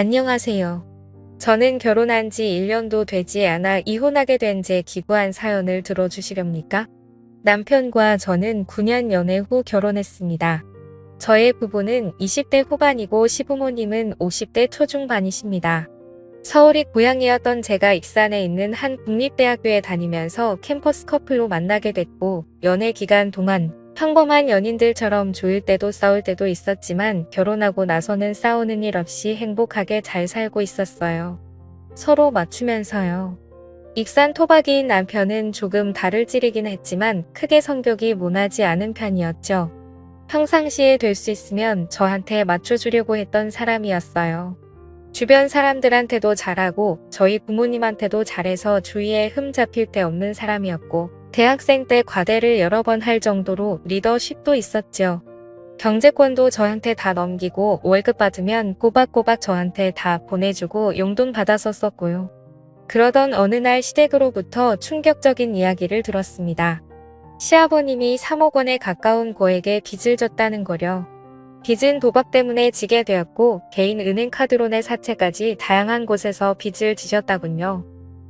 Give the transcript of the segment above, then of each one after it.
안녕하세요. 저는 결혼한 지 1년도 되지 않아 이혼하게 된 제 기구한 사연을 들어주시렵니까? 남편과 저는 9년 연애 후 결혼했습니다. 저의 부부는 20대 후반이고 시부모님은 50대 초중반이십니다. 서울이 고향이었던 제가 익산에 있는 한 국립대학교에 다니면서 캠퍼스 커플로 만나게 됐고, 연애 기간 동안 평범한 연인들처럼 좋을 때도 싸울 때도 있었지만 결혼하고 나서는 싸우는 일 없이 행복하게 잘 살고 있었어요. 서로 맞추면서요. 익산 토박이인 남편은 조금 달을 찌르긴 했지만 크게 성격이 모나지 않은 편이었죠. 평상시에 될 수 있으면 저한테 맞춰주려고 했던 사람이었어요. 주변 사람들한테도 잘하고 저희 부모님한테도 잘해서 주위에 흠 잡힐 데 없는 사람이었고, 대학생 때 과대를 여러 번 할 정도로 리더십도 있었죠. 경제권도 저한테 다 넘기고 월급 받으면 꼬박꼬박 저한테 다 보내주고 용돈 받아서 썼고요. 그러던 어느 날 시댁으로부터 충격적인 이야기를 들었습니다. 시아버님이 3억 원에 가까운 고액의 빚을 졌다는 거려. 빚은 도박 때문에 지게 되었고 개인 은행카드로 내 사채까지 다양한 곳에서 빚을 지셨다군요.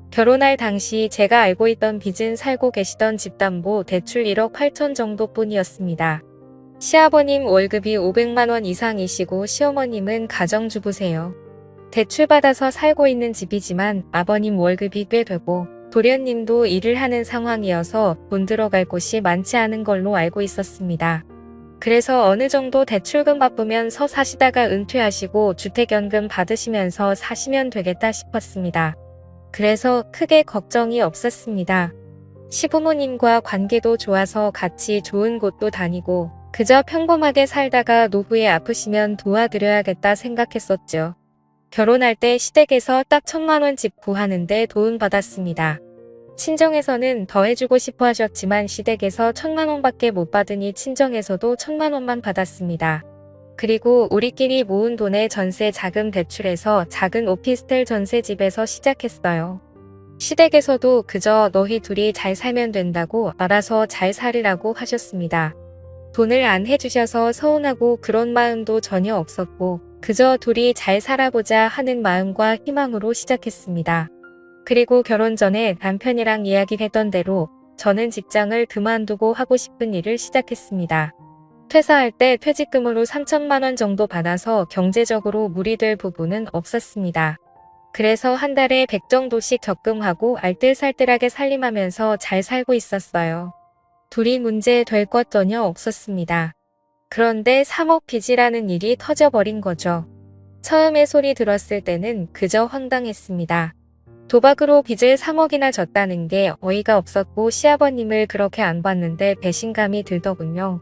결혼할 당시 제가 알고 있던 빚은 살고 계시던 집담보 대출 1억 8천 정도뿐이었습니다. 시아버님 월급이 500만 원 이상이시고 시어머님은 가정주부세요. 대출받아서 살고 있는 집이지만 아버님 월급이 꽤 되고 도련님도 일을 하는 상황이어서 돈 들어갈 곳이 많지 않은 걸로 알고 있었습니다. 그래서 어느 정도 대출금 갚으면서 사시다가 은퇴하시고 주택연금 받으시면서 사시면 되겠다 싶었습니다. 그래서 크게 걱정이 없었습니다. 시부모님과 관계도 좋아서 같이 좋은 곳도 다니고 그저 평범하게 살다가 노후에 아프시면 도와드려야겠다 생각했었죠. 결혼할 때 시댁에서 딱 1,000만 원 집 구하는데 도움 받았습니다. 친정에서는 더 해주고 싶어 하셨지만 시댁에서 1,000만 원밖에 못 받으니 친정에서도 1,000만 원만 받았습니다. 그리고 우리끼리 모은 돈에 전세 자금 대출해서 작은 오피스텔 전세집에서 시작했어요. 시댁에서도 그저 너희 둘이 잘 살면 된다고 알아서 잘 살으라고 하셨습니다. 돈을 안 해주셔서 서운하고 그런 마음도 전혀 없었고 그저 둘이 잘 살아보자 하는 마음과 희망으로 시작했습니다. 그리고 결혼 전에 남편이랑 이야기했던 대로 저는 직장을 그만두고 하고 싶은 일을 시작했습니다. 퇴사할 때 퇴직금으로 3천만 원 정도 받아서 경제적으로 무리될 부분은 없었습니다. 그래서 한 달에 100 정도씩 적금하고 알뜰살뜰하게 살림하면서 잘 살고 있었어요. 둘이 문제 될 것 전혀 없었습니다. 그런데 3억 빚이라는 일이 터져버린 거죠. 처음에 소리 들었을 때는 그저 황당했습니다. 도박으로 빚을 3억이나 졌다는 게 어이가 없었고 시아버님을 그렇게 안 봤는데 배신감이 들더군요.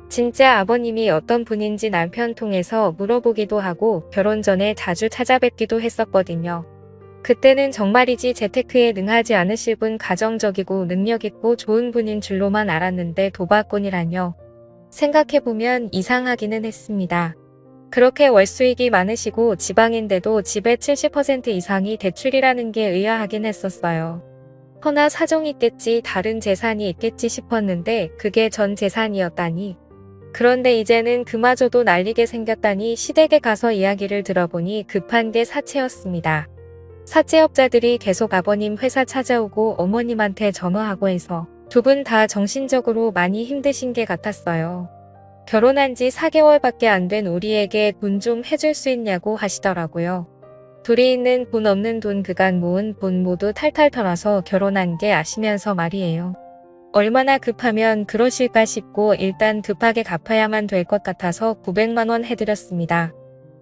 진짜 아버님이 어떤 분인지 남편 통해서 물어보기도 하고 결혼 전에 자주 찾아뵙기도 했었거든요. 그때는 정말이지 재테크에 능하지 않으실 분 가정적이고 능력있고 좋은 분인 줄로만 알았는데 도박꾼이라뇨. 생각해보면 이상하기는 했습니다. 그렇게 월수익이 많으시고 지방인데도 집의 70% 이상이 대출이라는 게 의아하긴 했었어요. 허나 사정이 있겠지 다른 재산이 있겠지 싶었는데 그게 전 재산이었다니. 그런데 이제는 그마저도 날리게 생겼다니 시댁에 가서 이야기를 들어보니 급한 게 사채였습니다. 사채업자들이 계속 아버님 회사 찾아오고 어머님한테 전화하고 해서 두 분 다 정신적으로 많이 힘드신 게 같았어요. 결혼한 지 4개월밖에 안 된 우리에게 돈 좀 해줄 수 있냐고 하시더라고요. 둘이 있는 돈 없는 돈 그간 모은 돈 모두 탈탈 털어서 결혼한 게 아시면서 말이에요. 얼마나 급하면 그러실까 싶고 일단 급하게 갚아야만 될 것 같아서 900만 원 해드렸습니다.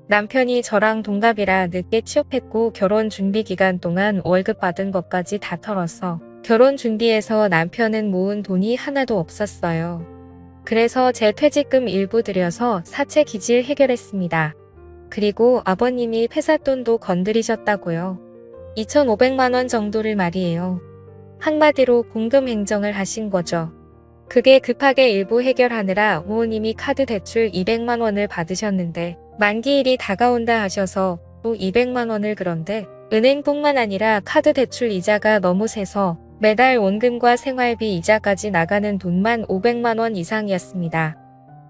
남편이 저랑 동갑이라 늦게 취업했고 결혼 준비 기간 동안 월급 받은 것까지 다 털어서 결혼 준비해서 남편은 모은 돈이 하나도 없었어요. 그래서 제 퇴직금 일부 들여서 사채 기질 해결했습니다. 그리고 아버님이 회사 돈도 건드리셨다고요. 2,500만 원 정도를 말이에요. 한마디로 공금 행정을 하신 거죠. 그게 급하게 일부 해결하느라 부모님이 카드 대출 200만 원을 받으셨는데 만기일이 다가온다 하셔서 또 200만 원을 그런데 은행뿐만 아니라 카드 대출 이자가 너무 세서 매달 원금과 생활비 이자까지 나가는 돈만 500만 원 이상이었습니다.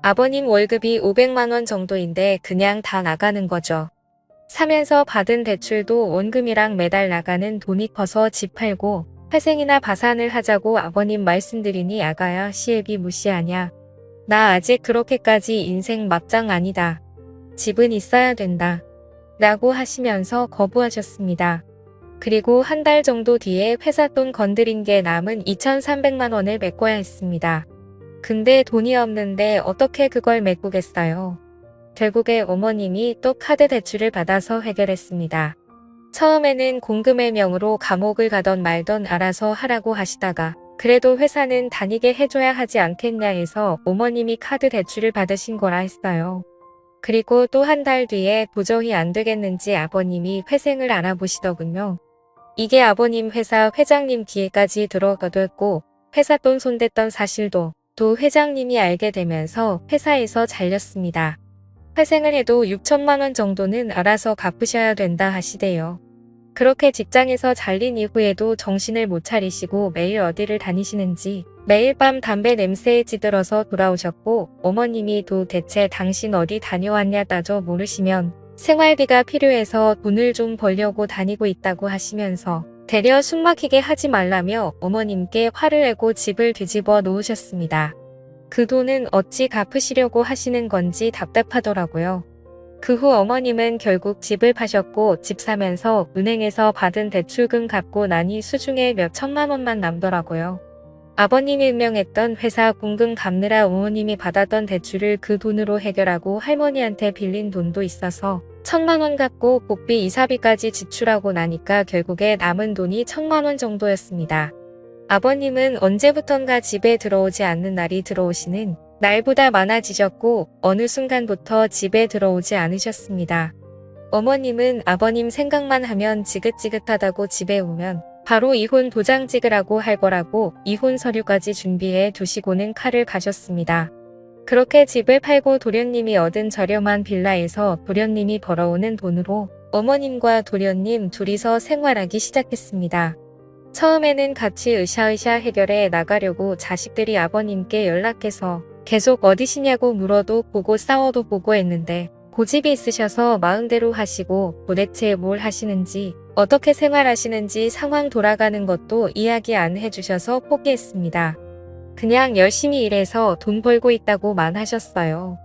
아버님 월급이 500만 원 정도인데 그냥 다 나가는 거죠. 사면서 받은 대출도 원금이랑 매달 나가는 돈이 커서 집 팔고 회생이나 파산을 하자고 아버님 말씀드리니 아가야 시애비 무시하냐. 나 아직 그렇게까지 인생 막장 아니다. 집은 있어야 된다. 라고 하시면서 거부하셨습니다. 그리고 한 달 정도 뒤에 회사 돈 건드린 게 남은 2,300만 원을 메꿔야 했습니다. 근데 돈이 없는데 어떻게 그걸 메꾸겠어요. 결국에 어머님이 또 카드 대출을 받아서 해결했습니다. 처음에는 공금의 명으로 감옥을 가던 말던 알아서 하라고 하시다가 그래도 회사는 다니게 해줘야 하지 않겠냐 해서 어머님이 카드 대출을 받으신 거라 했어요. 그리고 또 한 달 뒤에 도저히 안 되겠는지 아버님이 회생을 알아보시더군요. 이게 아버님 회사 회장님 귀에까지 들어가됐고 회사 돈 손댔던 사실도 또 회장님이 알게 되면서 회사에서 잘렸습니다. 회생을 해도 6천만 원 정도는 알아서 갚으셔야 된다 하시대요. 그렇게 직장에서 잘린 이후에도 정신을 못 차리시고 매일 어디를 다니시는지 매일 밤 담배 냄새에 찌들어서 돌아오셨고 어머님이 또 대체 당신 어디 다녀왔냐 따져 물으시면 생활비가 필요해서 돈을 좀 벌려고 다니고 있다고 하시면서 되려 숨막히게 하지 말라며 어머님께 화를 내고 집을 뒤집어 놓으셨습니다. 그 돈은 어찌 갚으시려고 하시는 건지 답답하더라고요. 그 후 어머님은 결국 집을 파셨고 집 사면서 은행에서 받은 대출금 갚고 나니 수중에 몇 천만 원만 남더라고요. 아버님이 운명했던 회사 공금 갚느라 어머님이 받았던 대출을 그 돈으로 해결하고 할머니한테 빌린 돈도 있어서 1,000만 원 갚고 복비 이사비까지 지출하고 나니까 결국에 남은 돈이 1,000만 원 정도였습니다. 아버님은 언제부턴가 집에 들어오지 않는 날이 들어오시는 날보다 많아지셨고 어느 순간부터 집에 들어오지 않으셨습니다. 어머님은 아버님 생각만 하면 지긋지긋하다고 집에 오면 바로 이혼 도장 찍으라고 할 거라고 이혼 서류까지 준비해 두시고는 칼을 가셨습니다. 그렇게 집을 팔고 도련님이 얻은 저렴한 빌라에서 도련님이 벌어오는 돈으로 어머님과 도련님 둘이서 생활하기 시작했습니다. 처음에는 같이 으쌰으쌰 해결해 나가려고 자식들이 아버님께 연락해서 계속 어디시냐고 물어도 보고 싸워도 보고 했는데 고집이 있으셔서 마음대로 하시고 도대체 뭘 하시는지 어떻게 생활하시는지 상황 돌아가는 것도 이야기 안 해주셔서 포기했습니다. 그냥 열심히 일해서 돈 벌고 있다고만 하셨어요.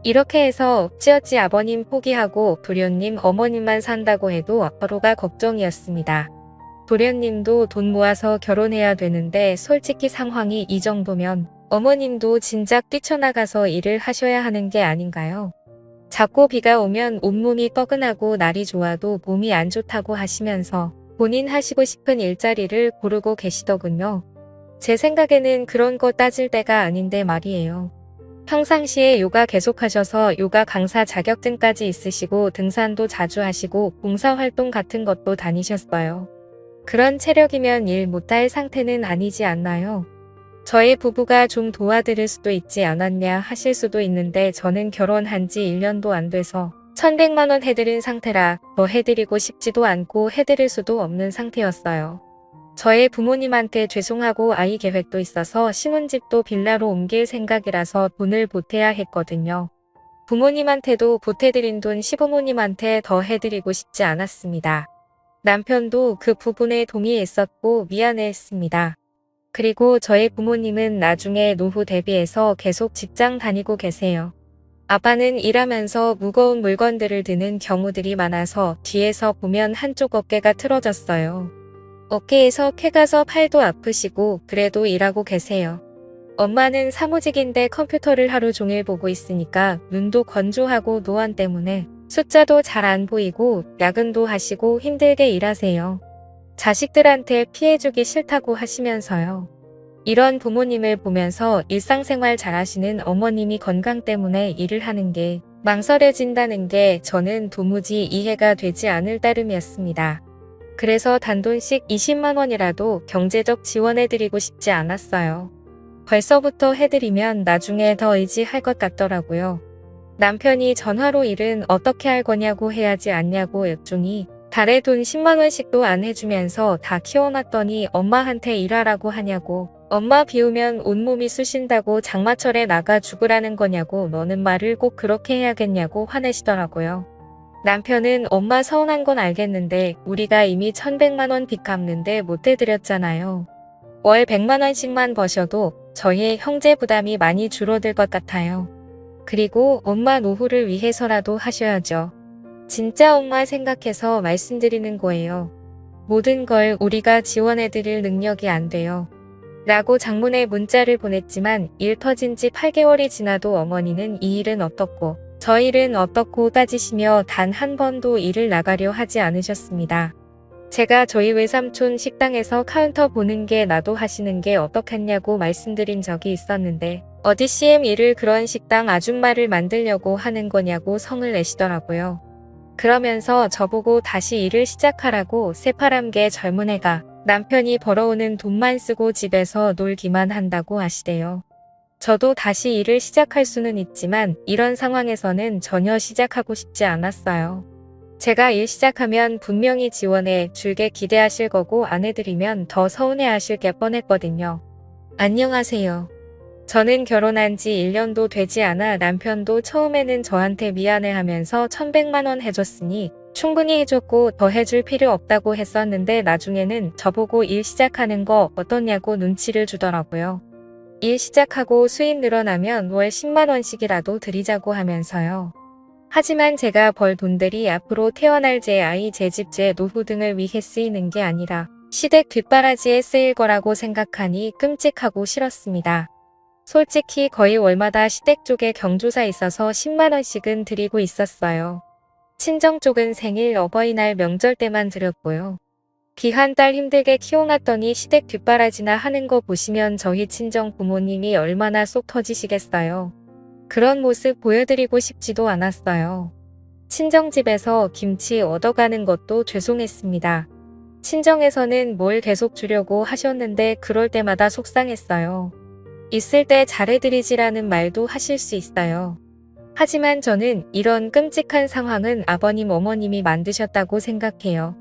이렇게 해서 어찌어찌 아버님 포기하고 도련님 어머님만 산다고 해도 앞으로가 걱정이었습니다. 도련님도 돈 모아서 결혼해야 되는데 솔직히 상황이 이 정도면 어머님도 진작 뛰쳐나가서 일을 하셔야 하는 게 아닌가요? 자꾸 비가 오면 온몸이 뻐근하고 날이 좋아도 몸이 안 좋다고 하시면서 본인 하시고 싶은 일자리를 고르고 계시더군요. 제 생각에는 그런 거 따질 때가 아닌데 말이에요. 평상시에 요가 계속하셔서 요가 강사 자격증까지 있으시고 등산도 자주 하시고 봉사활동 같은 것도 다니셨어요. 그런 체력이면 일 못할 상태는 아니지 않나요? 저희 부부가 좀 도와드릴 수도 있지 않았냐 하실 수도 있는데 저는 결혼한 지 1년도 안 돼서 1,100만 원 해드린 상태라 더 해드리고 싶지도 않고 해드릴 수도 없는 상태였어요. 저희 부모님한테 죄송하고 아이 계획도 있어서 신혼집도 빌라로 옮길 생각이라서 돈을 보태야 했거든요. 부모님한테도 보태드린 돈 시부모님한테 더 해드리고 싶지 않았습니다. 남편도 그 부분에 동의했었고 미안해했습니다. 그리고 저희 부모님은 나중에 노후 대비해서 계속 직장 다니고 계세요. 아빠는 일하면서 무거운 물건들을 드는 경우들이 많아서 뒤에서 보면 한쪽 어깨가 틀어졌어요. 어깨에서 쾌가서 팔도 아프시고 그래도 일하고 계세요. 엄마는 사무직인데 컴퓨터를 하루 종일 보고 있으니까 눈도 건조하고 노안 때문에 숫자도 잘 안 보이고 야근도 하시고 힘들게 일하세요. 자식들한테 피해주기 싫다고 하시면서요. 이런 부모님을 보면서 일상생활 잘하시는 어머님이 건강 때문에 일을 하는 게 망설여진다는 게 저는 도무지 이해가 되지 않을 따름이었습니다. 그래서 단돈씩 20만 원이라도 경제적 지원해드리고 싶지 않았어요. 벌써부터 해드리면 나중에 더 의지할 것 같더라고요. 남편이 전화로 일은 어떻게 할 거냐고 해야지 않냐고 여쭈니 달에 돈 10만 원씩도 안 해주면서 다 키워놨더니 엄마한테 일하라고 하냐고 엄마 비우면 온몸이 쑤신다고 장마철에 나가 죽으라는 거냐고 너는 말을 꼭 그렇게 해야겠냐고 화내시더라고요. 남편은 엄마 서운한 건 알겠는데 우리가 이미 1100만 원 빚 갚는데 못 해드렸잖아요. 월 100만 원씩만 버셔도 저희의 형제 부담이 많이 줄어들 것 같아요. 그리고 엄마 노후를 위해서라도 하셔야죠. 진짜 엄마 생각해서 말씀드리는 거예요. 모든 걸 우리가 지원해드릴 능력이 안 돼요. 라고 장문의 문자를 보냈지만 일 터진 지 8개월이 지나도 어머니는 이 일은 어떻고 저 일은 어떻고 따지시며 단 한 번도 일을 나가려 하지 않으셨습니다. 제가 저희 외삼촌 식당에서 카운터 보는 게 나도 하시는 게 어떻겠냐고 말씀드린 적이 있었는데 어디 CM 일을 그런 식당 아줌마를 만들려고 하는 거냐고 성을 내시더라고요. 그러면서 저보고 다시 일을 시작하라고 새파람개 젊은 애가 남편이 벌어오는 돈만 쓰고 집에서 놀기만 한다고 하시대요. 저도 다시 일을 시작할 수는 있지만 이런 상황에서는 전혀 시작하고 싶지 않았어요. 제가 일 시작하면 분명히 지원해 줄게 기대하실 거고 안 해드리면 더 서운해하실 게 뻔했거든요. 안녕하세요. 저는 결혼한 지 1년도 되지 않아 남편도 처음에는 저한테 미안해하면서 1100만 원 해줬으니 충분히 해줬고 더 해줄 필요 없다고 했었는데 나중에는 저보고 일 시작하는 거 어떠냐고 눈치를 주더라고요. 일 시작하고 수입 늘어나면 월 10만 원씩이라도 드리자고 하면서요. 하지만 제가 벌 돈들이 앞으로 태어날 제 아이, 제 집, 제 노후 등을 위해 쓰이는 게 아니라 시댁 뒷바라지에 쓰일 거라고 생각하니 끔찍하고 싫었습니다. 솔직히 거의 월마다 시댁 쪽에 경조사 있어서 10만 원씩은 드리고 있었어요. 친정 쪽은 생일, 어버이날, 명절 때만 드렸고요. 귀한 딸 힘들게 키워놨더니 시댁 뒷바라지나 하는 거 보시면 저희 친정 부모님이 얼마나 속 터지시겠어요. 그런 모습 보여드리고 싶지도 않았어요. 친정집에서 김치 얻어가는 것도 죄송했습니다. 친정에서는 뭘 계속 주려고 하셨는데 그럴 때마다 속상했어요. 있을 때 잘해드리지라는 말도 하실 수 있어요. 하지만 저는 이런 끔찍한 상황은 아버님 어머님이 만드셨다고 생각해요.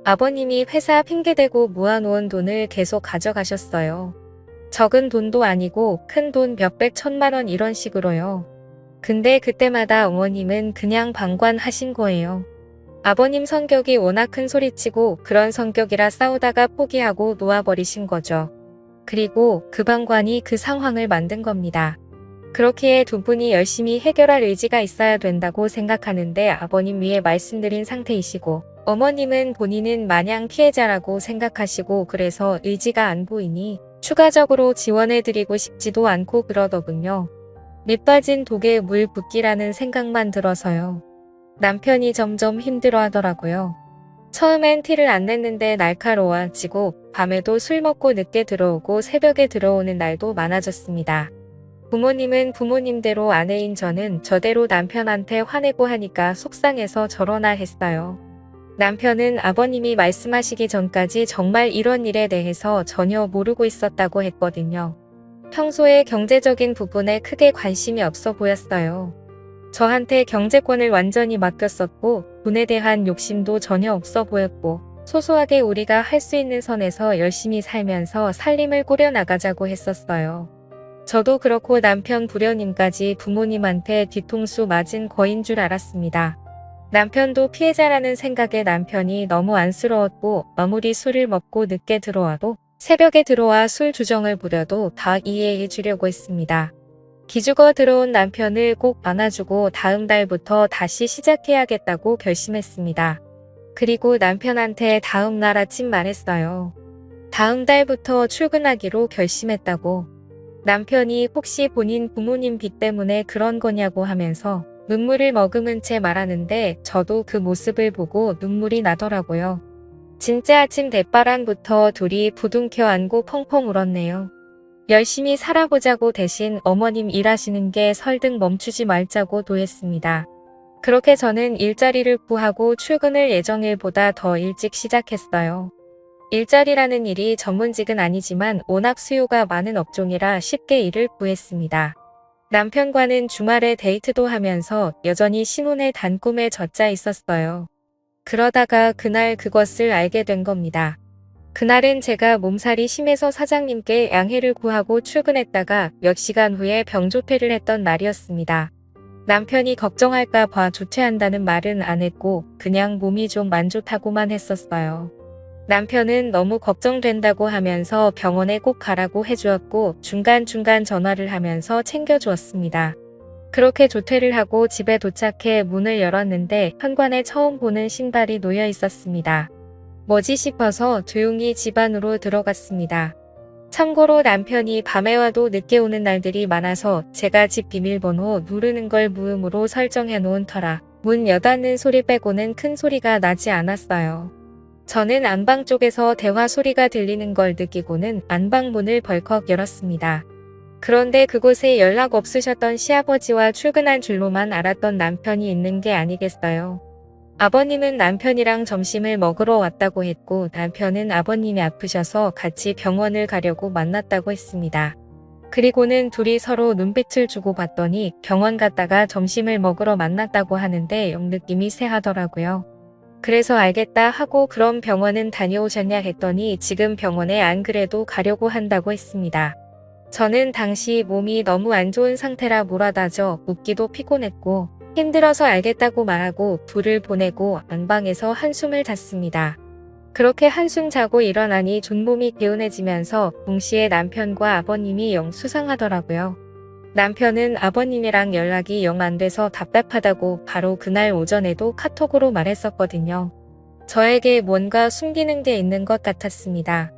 아버님이 회사 핑계대고 모아놓은 돈을 계속 가져가셨어요. 적은 돈도 아니고 큰 돈 몇백 천만 원 이런 식으로요. 근데 그때마다 어머님은 그냥 방관하신 거예요. 아버님 성격이 워낙 큰 소리치고 그런 성격이라 싸우다가 포기하고 놓아버리신 거죠. 그리고 그 방관이 그 상황을 만든 겁니다. 그렇기에 두 분이 열심히 해결할 의지가 있어야 된다고 생각하는데 아버님 위에 말씀드린 상태이시고 어머님은 본인은 마냥 피해자라고 생각하시고 그래서 의지가 안 보이니 추가적으로 지원해드리고 싶지도 않고 그러더군요. 밑 빠진 독에 물 붓기라는 생각만 들어서요. 남편이 점점 힘들어하더라고요. 처음엔 티를 안 냈는데 날카로워지고 밤에도 술 먹고 늦게 들어오고 새벽에 들어오는 날도 많아졌습니다. 부모님은 부모님대로 아내인 저는 저대로 남편한테 화내고 하니까 속상해서 저러나 했어요. 남편은 아버님이 말씀하시기 전까지 정말 이런 일에 대해서 전혀 모르고 있었다고 했거든요. 평소에 경제적인 부분에 크게 관심이 없어 보였어요. 저한테 경제권을 완전히 맡겼었고 돈에 대한 욕심도 전혀 없어 보였고 소소하게 우리가 할 수 있는 선에서 열심히 살면서 살림을 꾸려나가자고 했었어요. 저도 그렇고 남편 부려님까지 부모님한테 뒤통수 맞은 거인 줄 알았습니다. 남편도 피해자라는 생각에 남편이 너무 안쓰러웠고 아무리 술을 먹고 늦게 들어와도 새벽에 들어와 술 주정을 부려도 다 이해해 주려고 했습니다. 기죽어 들어온 남편을 꼭 안아주고 다음 달부터 다시 시작해야겠다고 결심했습니다. 그리고 남편한테 다음 날 아침 말했어요. 다음 달부터 출근하기로 결심했다고. 남편이 혹시 본인 부모님 빚 때문에 그런 거냐고 하면서 눈물을 머금은 채 말하는데 저도 그 모습을 보고 눈물이 나더라고요. 진짜 아침 대바람부터 둘이 부둥켜 안고 펑펑 울었네요. 열심히 살아보자고 대신 어머님 일하시는 게 설득 멈추지 말자고 도했습니다. 그렇게 저는 일자리를 구하고 출근을 예정일보다 더 일찍 시작했어요. 일자리라는 일이 전문직은 아니지만 워낙 수요가 많은 업종이라 쉽게 일을 구했습니다. 남편과는 주말에 데이트도 하면서 여전히 신혼의 단꿈에 젖자 있었어요. 그러다가 그날 그것을 알게 된 겁니다. 그날은 제가 몸살이 심해서 사장님께 양해를 구하고 출근했다가 몇 시간 후에 병조퇴를 했던 날이었습니다. 남편이 걱정할까 봐 조퇴한다는 말은 안 했고 그냥 몸이 좀 안 좋다고만 했었어요. 남편은 너무 걱정된다고 하면서 병원에 꼭 가라고 해주었고 중간중간 전화를 하면서 챙겨주었습니다. 그렇게 조퇴를 하고 집에 도착해 문을 열었는데 현관에 처음 보는 신발이 놓여 있었습니다. 뭐지 싶어서 조용히 집 안으로 들어갔습니다. 참고로 남편이 밤에 와도 늦게 오는 날들이 많아서 제가 집 비밀번호 누르는 걸 무음으로 설정해 놓은 터라 문 여닫는 소리 빼고는 큰 소리가 나지 않았어요. 저는 안방 쪽에서 대화 소리가 들리는 걸 느끼고는 안방 문을 벌컥 열었습니다. 그런데 그곳에 연락 없으셨던 시아버지와 출근한 줄로만 알았던 남편이 있는 게 아니겠어요. 아버님은 남편이랑 점심을 먹으러 왔다고 했고 남편은 아버님이 아프셔서 같이 병원을 가려고 만났다고 했습니다. 그리고는 둘이 서로 눈빛을 주고받더니 병원 갔다가 점심을 먹으러 만났다고 하는데 영 느낌이 쎄하더라고요. 그래서 알겠다 하고 그럼 병원은 다녀오셨냐 했더니 지금 병원에 안 그래도 가려고 한다고 했습니다. 저는 당시 몸이 너무 안 좋은 상태라 몰아다져 묻기도 피곤했고 힘들어서 알겠다고 말하고 불을 보내고 안방에서 한숨을 잤습니다. 그렇게 한숨 자고 일어나니 존몸이 개운해지면서 동시에 남편과 아버님이 영 수상하더라고요. 남편은 아버님이랑 연락이 영 안 돼서 답답하다고 바로 그날 오전에도 카톡으로 말했었거든요. 저에게 뭔가 숨기는 게 있는 것 같았습니다.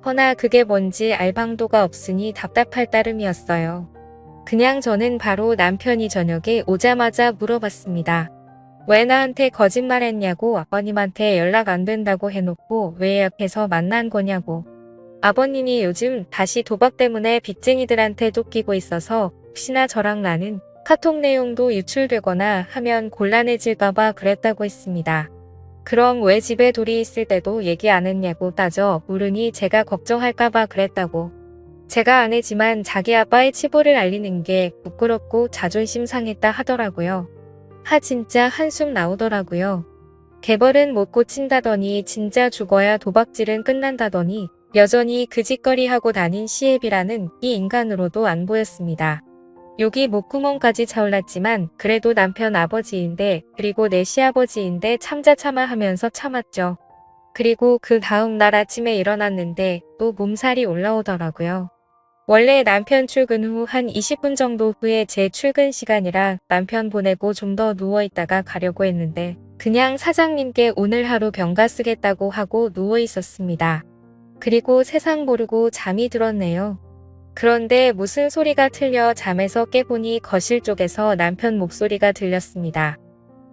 허나 그게 뭔지 알 방도가 없으니 답답할 따름이었어요. 그냥 저는 바로 남편이 저녁에 오자마자 물어봤습니다. 왜 나한테 거짓말했냐고 아버님한테 연락 안 된다고 해놓고 왜 예약해서 만난 거냐고. 아버님이 요즘 다시 도박 때문에 빚쟁이들한테 쫓기고 있어서 혹시나 저랑 나는 카톡 내용도 유출되거나 하면 곤란해질까봐 그랬다고 했습니다. 그럼 왜 집에 둘이 있을 때도 얘기 안 했냐고 따져 물으니 제가 걱정할까봐 그랬다고. 제가 아내지만 자기 아빠의 치부를 알리는 게 부끄럽고 자존심 상했다 하더라고요. 진짜 한숨 나오더라고요. 개벌은 못 고친다더니 진짜 죽어야 도박질은 끝난다더니 여전히 그 짓거리 하고 다닌 시애비라는 이 인간으로도 안 보였습니다. 욕이 목구멍까지 차올랐지만 그래도 남편 아버지인데 그리고 내 시아버지인데 참자 하면서 참았죠. 그리고 그 다음 날 아침에 일어났는데 또 몸살이 올라오더라고요. 원래 남편 출근 후 한 20분 정도 후에 제 출근 시간이라 남편 보내고 좀 더 누워있다가 가려고 했는데 그냥 사장님께 오늘 하루 병가 쓰겠다고 하고 누워 있었습니다. 그리고 세상 모르고 잠이 들었네요. 그런데 무슨 소리가 틀려 잠에서 깨보니 거실 쪽에서 남편 목소리가 들렸습니다.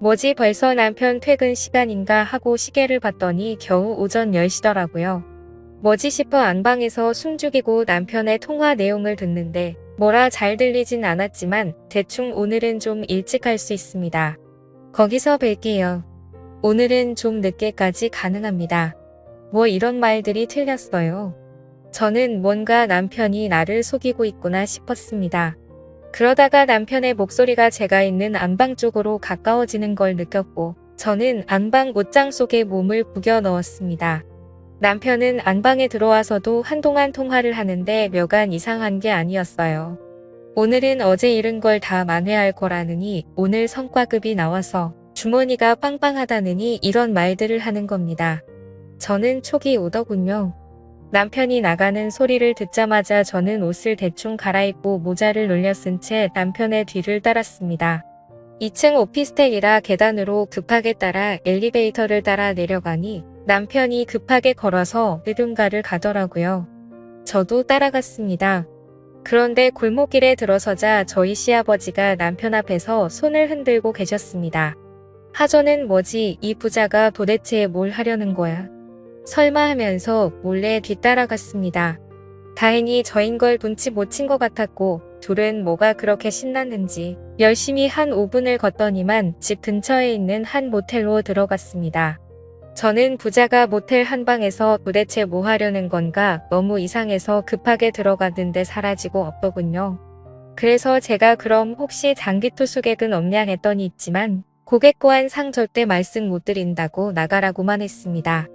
뭐지 벌써 남편 퇴근 시간인가 하고 시계를 봤더니 겨우 오전 10시더라고요. 뭐지 싶어 안방에서 숨죽이고 남편의 통화 내용을 듣는데 뭐라 잘 들리진 않았지만 대충 오늘은 좀 일찍 갈 수 있습니다. 거기서 뵐게요. 오늘은 좀 늦게까지 가능합니다. 뭐 이런 말들이 틀렸어요. 저는 뭔가 남편이 나를 속이고 있구나 싶었습니다. 그러다가 남편의 목소리가 제가 있는 안방 쪽으로 가까워지는 걸 느꼈고 저는 안방 옷장 속에 몸을 구겨 넣었습니다. 남편은 안방에 들어와서도 한동안 통화를 하는데 묘간 이상한 게 아니었어요. 오늘은 어제 잃은 걸 다 만회할 거라느니 오늘 성과급이 나와서 주머니가 빵빵하다느니 이런 말들을 하는 겁니다. 저는 촉이 오더군요. 남편이 나가는 소리를 듣자마자 저는 옷을 대충 갈아입고 모자를 놀려 쓴 채 남편의 뒤를 따랐습니다. 2층 오피스텔이라 계단으로 급하게 따라 엘리베이터를 따라 내려가니 남편이 급하게 걸어서 어딘가를 가더라고요. 저도 따라갔습니다. 그런데 골목길에 들어서자 저희 시아버지가 남편 앞에서 손을 흔들고 계셨습니다. 저는 뭐지 이 부자가 도대체 뭘 하려는 거야? 설마 하면서 몰래 뒤따라갔습니다. 다행히 저인 걸 눈치 못 챈 것 같았고 둘은 뭐가 그렇게 신났는지 열심히 한 5분을 걷더니만 집 근처에 있는 한 모텔로 들어갔습니다. 저는 부자가 모텔 한 방에서 도대체 뭐 하려는 건가 너무 이상해서 급하게 들어갔는데 사라지고 없더군요. 그래서 제가 그럼 혹시 장기투숙객은 없냐 했더니 있지만 고객 고한 상 절대 말씀 못 드린다고 나가라고만 했습니다.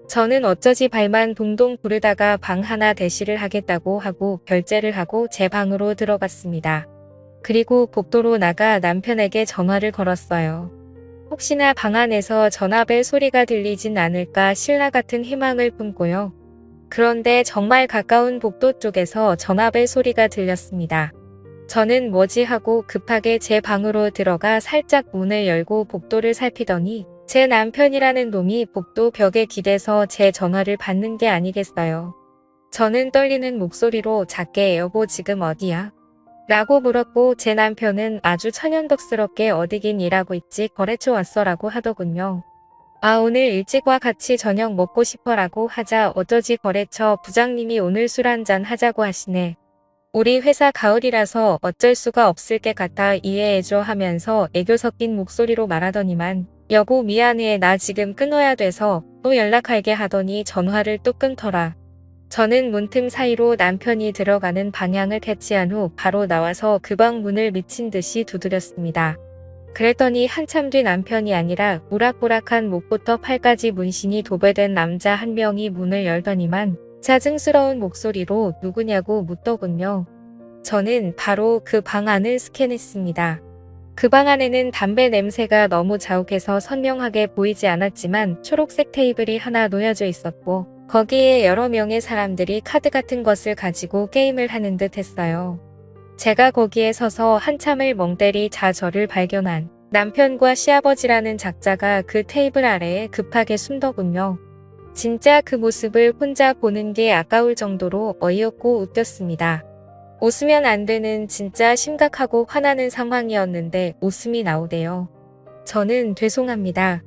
저는 어쩌지 발만 동동 구르다가 방 하나 대시를 하겠다고 하고 결제를 하고 제 방으로 들어갔습니다. 그리고 복도로 나가 남편에게 전화를 걸었어요. 혹시나 방 안에서 전화벨 소리가 들리진 않을까 신라 같은 희망을 품고요. 그런데 정말 가까운 복도 쪽에서 전화벨 소리가 들렸습니다. 저는 뭐지 하고 급하게 제 방으로 들어가 살짝 문을 열고 복도를 살피더니 제 남편이라는 놈이 복도 벽에 기대서 제 전화를 받는 게 아니겠어요. 저는 떨리는 목소리로 작게 여보 지금 어디야? 라고 물었고 제 남편은 아주 천연덕스럽게 어디긴 일하고 있지 거래처 왔어 라고 하더군요. 아 오늘 일찍 와 같이 저녁 먹고 싶어 라고 하자 어쩌지 거래처 부장님이 오늘 술 한잔 하자고 하시네. 우리 회사 가을이라서 어쩔 수가 없을 게 같아 이해해줘 하면서 애교 섞인 목소리로 말하더니만 여보 미안해 나 지금 끊어야 돼서 또 연락할게 하더니 전화를 또 끊더라. 저는 문틈 사이로 남편이 들어가는 방향을 캐치한 후 바로 나와서 그 방 문을 미친 듯이 두드렸습니다. 그랬더니 한참 뒤 남편이 아니라 우락부락한 목부터 팔까지 문신이 도배된 남자 한 명이 문을 열더니만 짜증스러운 목소리로 누구냐고 묻더군요. 저는 바로 그 방 안을 스캔했습니다. 그 방 안에는 담배 냄새가 너무 자욱해서 선명하게 보이지 않았지만 초록색 테이블이 하나 놓여져 있었고 거기에 여러 명의 사람들이 카드 같은 것을 가지고 게임을 하는 듯 했어요. 제가 거기에 서서 한참을 멍때리자 저를 발견한 남편과 시아버지라는 작자가 그 테이블 아래에 급하게 숨더군요. 진짜 그 모습을 혼자 보는 게 아까울 정도로 어이없고 웃겼습니다. 웃으면 안 되는 진짜 심각하고 화나는 상황이었는데 웃음이 나오대요. 저는 죄송합니다.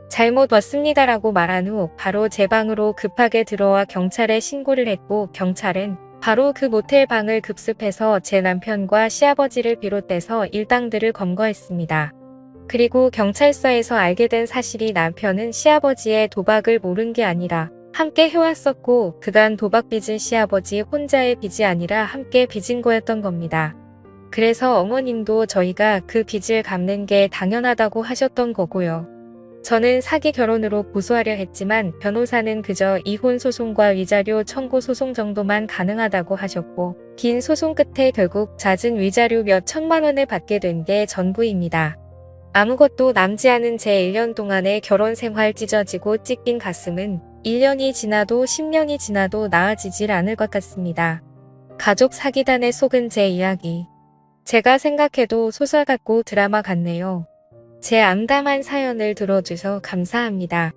잘못 왔습니다라고 말한 후 바로 제 방으로 급하게 들어와 경찰에 신고를 했고 경찰은 바로 그 모텔 방을 급습해서 제 남편과 시아버지를 비롯해서 일당들을 검거했습니다. 그리고 경찰서에서 알게 된 사실이 남편은 시아버지의 도박을 모른 게 아니라 함께 해왔었고 그간 도박 빚은 시아버지 혼자의 빚이 아니라 함께 빚은 거였던 겁니다. 그래서 어머님도 저희가 그 빚을 갚는 게 당연하다고 하셨던 거고요. 저는 사기 결혼으로 고소하려 했지만 변호사는 그저 이혼 소송과 위자료 청구 소송 정도만 가능하다고 하셨고 긴 소송 끝에 결국 잦은 위자료 몇 천만 원을 받게 된 게 전부입니다. 아무것도 남지 않은 제 1년 동안의 결혼 생활 찢어지고 찢긴 가슴은 1년이 지나도 10년이 지나도 나아지질 않을 것 같습니다. 가족 사기단에 속은 제 이야기. 제가 생각해도 소설 같고 드라마 같네요. 제 암담한 사연을 들어주셔서 감사합니다.